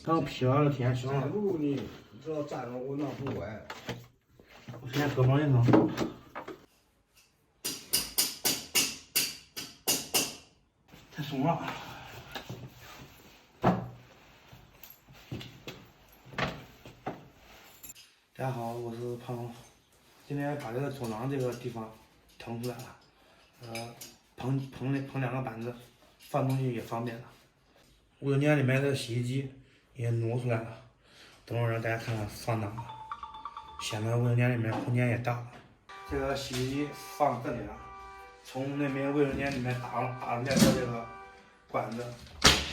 刚劈完了天香了。路呢，只要站着我那不歪。我先搁往里弄。太松了。大家好，我是胖龙。今天把这个走廊这个地方腾出来了，捧两个板子，放东西也方便了。卫生间里面的洗衣机也挪出来了，等会儿让大家看看放哪了。显得卫生间里面空间也大了。这个洗衣机放这里了，从那边卫生间里面打连的这个管子，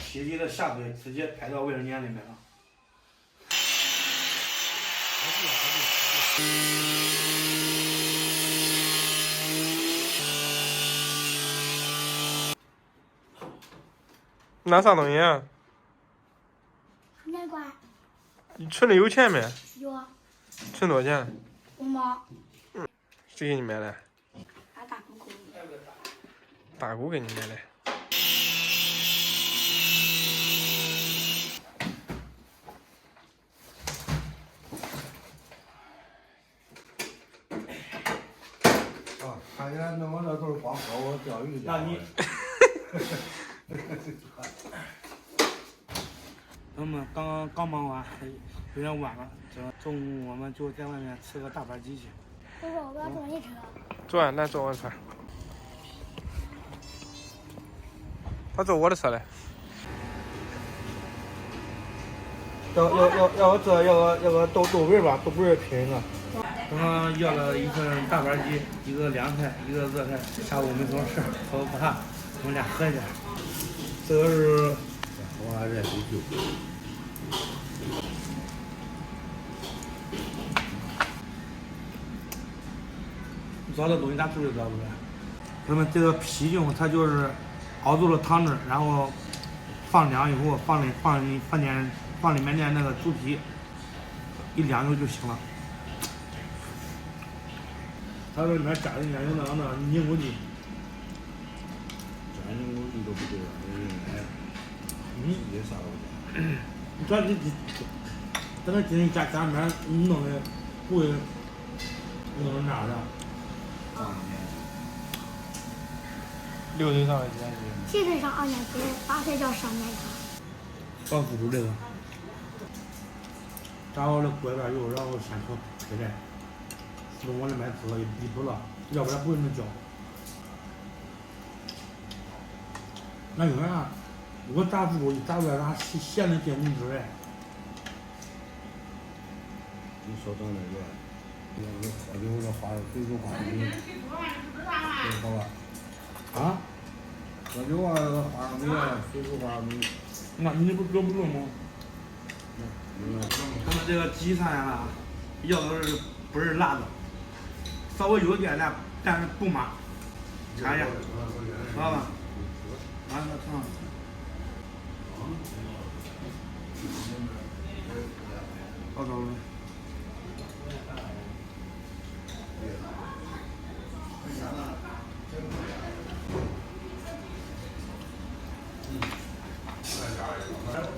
洗衣机的下水直接排到卫生间里面了。拿啥东西啊？哪个？你存的有钱没？有。存多少钱5毛。谁给你买的？俺大姑给我的。大姑给你买的。啊，看起来弄我这都是光喝我钓鱼的。那你。我们刚忙完，有点晚了。中午我们就在外面吃个大盘鸡去。我说我要坐你车。坐啊，来坐我车。他坐我的车嘞。要个豆味吧，豆味拼一个。刚刚要了一份大盘鸡，一个凉菜，一个热菜。下午没什么事，喝不烫，我们俩喝一点。这个是我还认识酒。你知道这东西咋处理知道不知道？那么这个啤酒它就是熬住了汤汁，然后放凉以后放里面的那个猪皮，一凉以后就行了。它这里面加的应该有那柠檬剂。加柠檬剂都不对了，那是奶。也啥都加。你主要你在那进家里面你弄的不会弄成啥的。6岁上的年7岁上2年级，8岁叫上年级。放腐竹这个，炸好了裹点油，然后先调配菜，弄往里面搁一补了，要不然不会那么焦。那有啥？我炸腐竹一炸出来啥咸的进不去哎。你说到那个，那个喝酒的花水煮花米，对好吧？啊？喝酒啊，那个花米啊，水煮花米。那你不搁不中吗？他们这个鸡菜啊，要的是不是辣的，稍微有点辣，但是不麻。尝一下，知道吧？尝尝。好走了。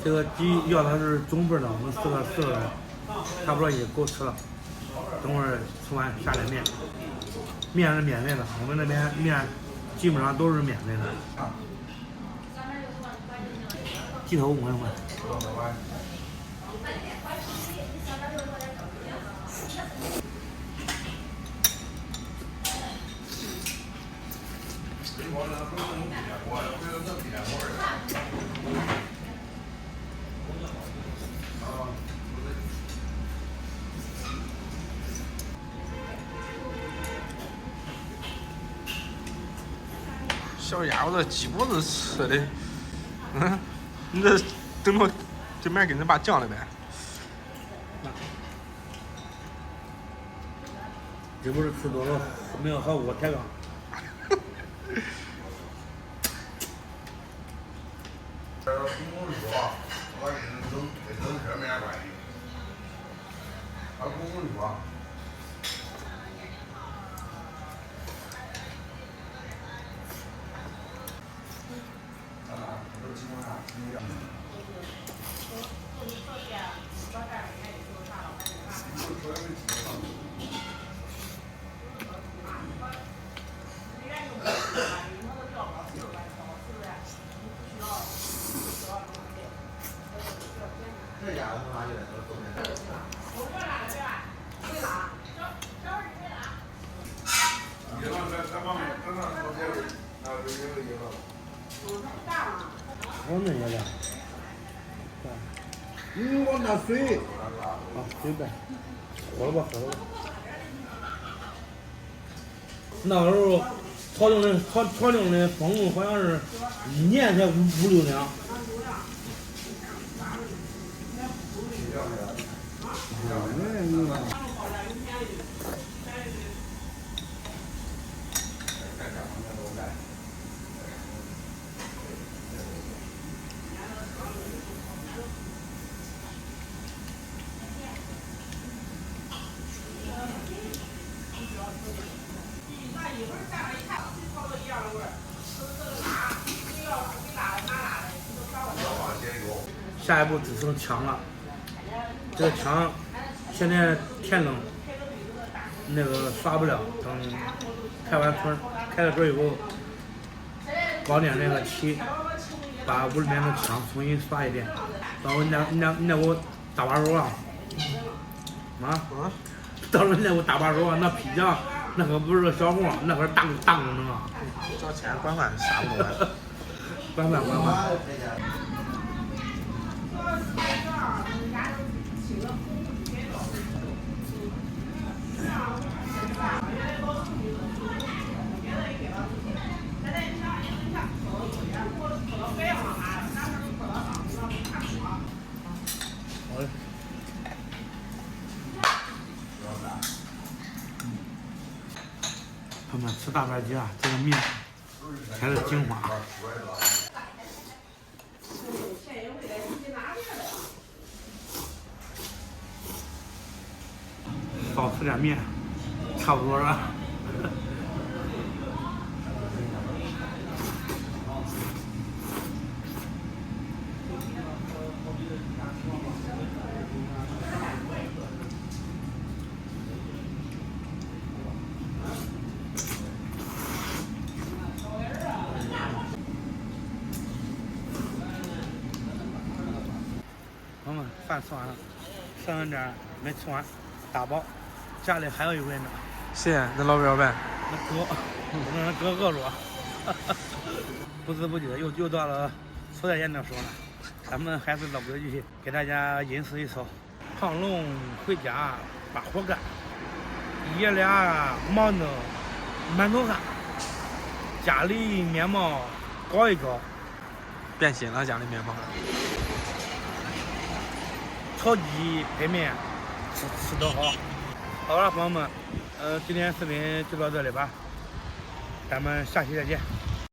这个鸡要的是中份的，我们四个人，差不多也够吃了。等会儿吃完下点面，面是免费的，我们那边面基本上都是免费的。鸡头5块钱。小家伙，这鸡脖子吃的，你这等着这面给你把酱了呗。这不是吃多了没有好过抬杠。这个公共车啊，我扔这没关系。他公共车。这家伙拿起来都后面。我那也的。我拿水。啊，随便，喝了吧，喝了吧。那个时候草岭的风控好像是1年才5、6两。下一步只剩枪了，这个枪现在天冷，那个刷不了。等开完春，开了春以后，搞点那个漆，把屋里面的墙重新刷一遍。到时候你再给我打把手啊！到时候你再给我打把手啊！那皮匠那可不是个小活，那可是大工程啊！交钱管管啥不管。管。他们吃大盘鸡啊，这个面才是精华。少吃点面，差不多了。朋友们，饭吃完了，剩下点没吃完，打包。家里还有一位呢。谁呀？那老板？那哥，那哥饿了。不知不觉又到了抽点烟的时候了。咱们还是老规矩，给大家吟诗一首：胖龙回家把活干，爷俩忙得满头汗，家里面貌搞一搞，变心了，家里面貌。炒鸡配面，吃得好。好了，朋友们，今天视频就到这里吧，咱们下期再见。